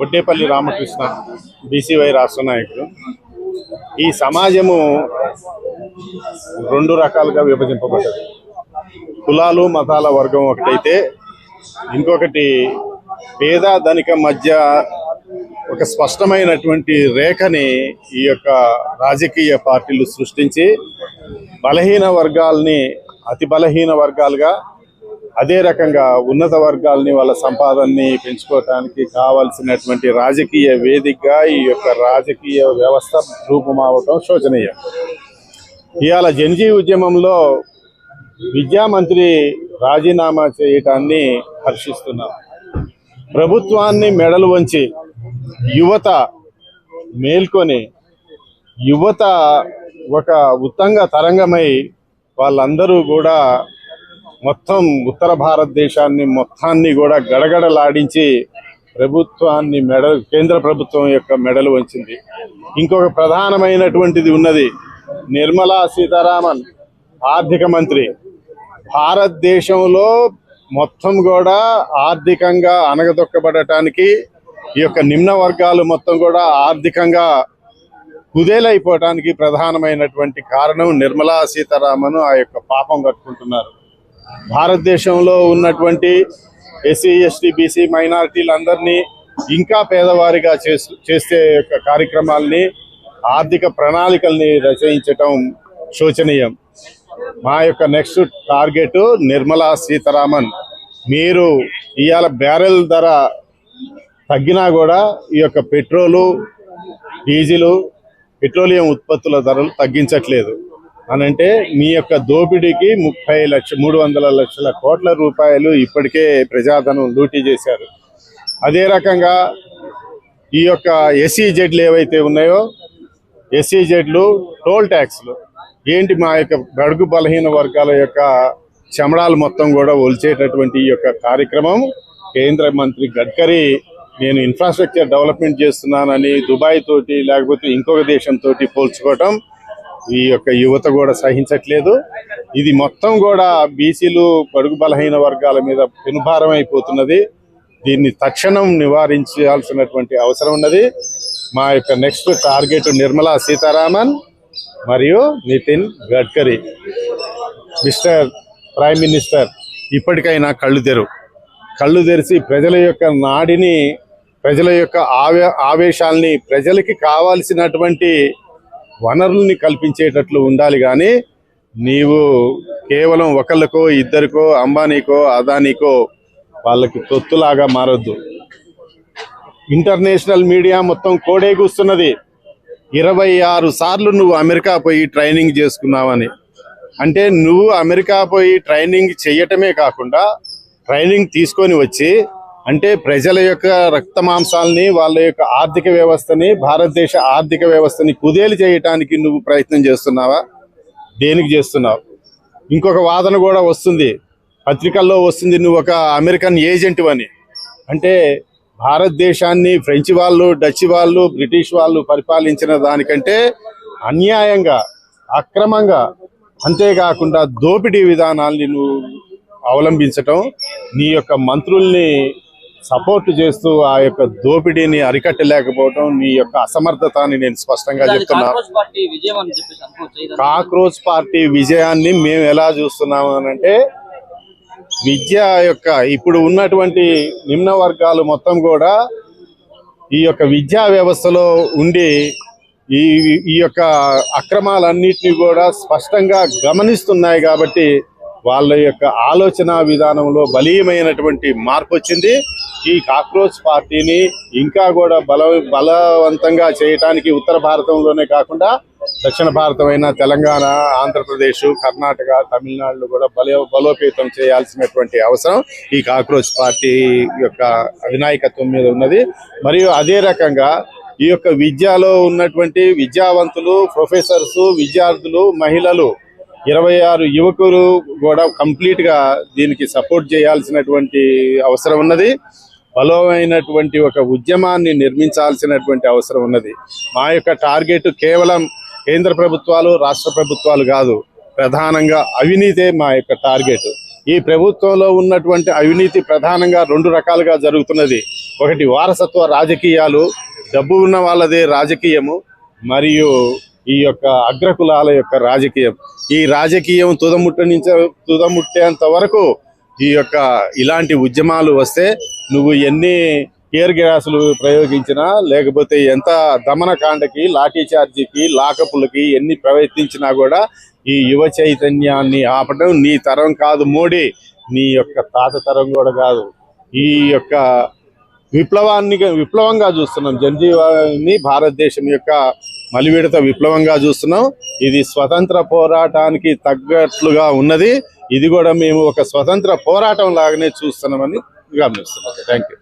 Vaddepalli Ramakrishna, BCY రాష్ట్ర నాయకుడు. ఈ సమాజము రెండు రకాలుగా విభజింపబడ్డది. కులాలు మతాల వర్గం ఒకటైతే, ఇంకొకటి పేద ధనిక మధ్య ఒక స్పష్టమైనటువంటి రేఖని ఈ యొక్క రాజకీయ పార్టీలు సృష్టించి బలహీన వర్గాల్ని అతి బలహీన వర్గాలుగా, అదే రకంగా ఉన్నత వర్గాలని వాళ్ళ సంపాదనని పెంచుకోవటానికి కావాల్సినటువంటి రాజకీయ వేదికగా ఈ యొక్క రాజకీయ వ్యవస్థ రూపమవటం శోచనీయం. ఇవాళ జన్జీ ఉద్యమంలో విద్యామంత్రి రాజీనామా చేయటాన్ని హర్షిస్తున్నాం. ప్రభుత్వాన్ని మెడలు వంచి యువత మేల్కొని, యువత ఒక ఉత్తంగ తరంగమై వాళ్ళందరూ కూడా మొత్తం ఉత్తర భారతదేశాన్ని మొత్తాన్ని కూడా గడగడలాడించి ప్రభుత్వాన్ని కేంద్ర ప్రభుత్వం యొక్క మెడలు వంచింది. ఇంకొక ప్రధానమైనటువంటిది ఉన్నది. నిర్మలా సీతారామన్ ఆర్థిక మంత్రి భారతదేశంలో మొత్తం కూడా ఆర్థికంగా అణగదొక్కబడటానికి, ఈ యొక్క నిమ్న వర్గాలు మొత్తం కూడా ఆర్థికంగా కుదేలైపోవటానికి ప్రధానమైనటువంటి కారణం నిర్మలా సీతారామన్ ఆ యొక్క పాపం కట్టుకుంటున్నారు. భారతదేశంలో ఉన్నటువంటి ఎస్సీ, ఎస్టీ, బీసీ మైనారిటీలందరినీ ఇంకా పేదవారిగా చేసే కార్యక్రమాల్ని, ఆర్థిక ప్రణాళికల్ని రచయించటం శోచనీయం. మా యొక్క నెక్స్ట్ టార్గెట్ నిర్మలా సీతారామన్. మీరు ఇవాళ బ్యారెల్ ధర తగ్గినా కూడా ఈ యొక్క పెట్రోలు, డీజిలు, పెట్రోలియం ఉత్పత్తుల ధరలు తగ్గించట్లేదు అనంటే మీ యొక్క దోపిడీకి 300 లక్షల కోట్ల రూపాయలు ఇప్పటికే ప్రజాధనం లూటీ చేశారు. అదే రకంగా ఈ యొక్క ఎస్ఈజెడ్లు ఏవైతే ఉన్నాయో, ఎస్ఈజెడ్లు, టోల్ ట్యాక్స్లు ఏంటి, మా యొక్క బడుగు బలహీన వర్గాల యొక్క చమడాలు మొత్తం కూడా ఒలిచేటటువంటి ఈ యొక్క కార్యక్రమం కేంద్ర మంత్రి గడ్కరీ నేను ఇన్ఫ్రాస్ట్రక్చర్ డెవలప్మెంట్ చేస్తున్నానని దుబాయ్ తోటి లేకపోతే ఇంకొక దేశంతో పోల్చుకోవటం ఈ యొక్క యువత కూడా సహించట్లేదు. ఇది మొత్తం కూడా బీసీలు, బడుగు బలహీన వర్గాల మీద పెనుభారం అయిపోతున్నది. దీన్ని తక్షణం నివారించాల్సినటువంటి అవసరం ఉన్నది. మా యొక్క నెక్స్ట్ టార్గెట్ నిర్మలా సీతారామన్ మరియు Nitin Gadkari. Mister prime minister, ఇప్పటికైనా కళ్ళు తెరిచి ప్రజల యొక్క నాడిని, ప్రజల యొక్క ఆవేశాల్ని, ప్రజలకి కావాల్సినటువంటి వనరుల్ని కల్పించేటట్లు ఉండాలి. కానీ నీవు కేవలం ఒకళ్ళకో ఇద్దరికో, అంబానీకో అదానీకో వాళ్ళకి తొత్తులాగా మారొద్దు. ఇంటర్నేషనల్ మీడియా మొత్తం కోడేగూస్తున్నది 26 సార్లు నువ్వు అమెరికా పోయి ట్రైనింగ్ చేసుకున్నావని. అంటే నువ్వు అమెరికా పోయి ట్రైనింగ్ చేయటమే కాకుండా ట్రైనింగ్ తీసుకొని వచ్చి, అంటే ప్రజల యొక్క రక్త మాంసాలని, వాళ్ళ యొక్క ఆర్థిక వ్యవస్థని, భారతదేశ ఆర్థిక వ్యవస్థని కుదేలు చేయటానికి నువ్వు ప్రయత్నం చేస్తున్నావా? దేనికి చేస్తున్నావు? ఇంకొక వాదన కూడా వస్తుంది, పత్రికల్లో వస్తుంది, నువ్వు ఒక అమెరికన్ ఏజెంట్ అని. అంటే భారతదేశాన్ని ఫ్రెంచ్ వాళ్ళు, డచ్ వాళ్ళు, బ్రిటిష్ వాళ్ళు పరిపాలించిన దానికంటే అన్యాయంగా, అక్రమంగా, అంతేకాకుండా దోపిడీ విధానాల్ని నువ్వు అవలంబించటం, నీ యొక్క మంత్రుల్ని సపోర్ట్ చేస్తూ ఆ యొక్క దోపిడీని అరికట్టలేకపోవటం నీ యొక్క అసమర్థత అని నేను స్పష్టంగా చెప్తున్నాను. కాక్రోచ్ పార్టీ విజయాన్ని మేము ఎలా చూస్తున్నాము అనంటే, విద్య యొక్క ఇప్పుడు ఉన్నటువంటి నిమ్న వర్గాలు మొత్తం కూడా ఈ యొక్క విద్యా వ్యవస్థలో ఉండి ఈ యొక్క అక్రమాలన్నింటినీ కూడా స్పష్టంగా గమనిస్తున్నాయి. కాబట్టి వాళ్ళ యొక్క ఆలోచన విధానంలో బలీయమైనటువంటి మార్పు వచ్చింది. ఈ కాక్రోచ్ పార్టీని ఇంకా కూడా బలవంతంగా చేయటానికి ఉత్తర భారతంలోనే కాకుండా దక్షిణ భారతమైన తెలంగాణ, ఆంధ్రప్రదేశ్, కర్ణాటక, తమిళనాడులో కూడా బలోపేతం చేయాల్సినటువంటి అవసరం ఈ కాక్రోచ్ పార్టీ యొక్క అధినాయకత్వం మీద ఉన్నది. మరియు అదే రకంగా ఈ యొక్క విద్యలో ఉన్నటువంటి విద్యావంతులు, ప్రొఫెసర్స్, విద్యార్థులు, మహిళలు, 26 యువకులు కూడా కంప్లీట్ గా దీనికి సపోర్ట్ చేయాల్సినటువంటి అవసరం ఉన్నది. బలమైనటువంటి ఒక ఉద్యమాన్ని నిర్మించాల్సినటువంటి అవసరం ఉన్నది. మా యొక్క టార్గెట్ కేవలం కేంద్ర ప్రభుత్వాలు రాష్ట్ర ప్రభుత్వాలు కాదు, ప్రధానంగా అవినీతే మా యొక్క టార్గెట్. ఈ ప్రభుత్వంలో ఉన్నటువంటి అవినీతి ప్రధానంగా 2 రకాలుగా జరుగుతున్నది. ఒకటి వారసత్వ రాజకీయాలు, డబ్బు ఉన్న వాళ్ళదే రాజకీయము, మరియు ఈ యొక్క అగ్రకులాల యొక్క రాజకీయం. ఈ రాజకీయం తుదముట్టేంత వరకు ఈ యొక్క ఇలాంటి ఉద్యమాలు వస్తే నువ్వు ఎన్ని టియర్ గ్యాసులు ప్రయోగించినా, లేకపోతే ఎంత దమనకాండకి, లాఠీ చార్జీకి, లాకపులకి ఎన్ని ప్రయత్నించినా కూడా ఈ యువ చైతన్యాన్ని ఆపడం నీ తరం కాదు మోడీ, నీ యొక్క తాత తరం కూడా కాదు. ఈ యొక్క విప్లవంగా చూస్తున్నాం. జనజీవాన్ని భారతదేశం యొక్క మలివిడత విప్లవంగా చూస్తున్నాం. ఇది స్వతంత్ర పోరాటానికి తగ్గట్లుగా ఉన్నది. ఇది కూడా మేము ఒక స్వతంత్ర పోరాటం లాగానే చూస్తున్నామని గమనిస్తున్నాం. Thank you.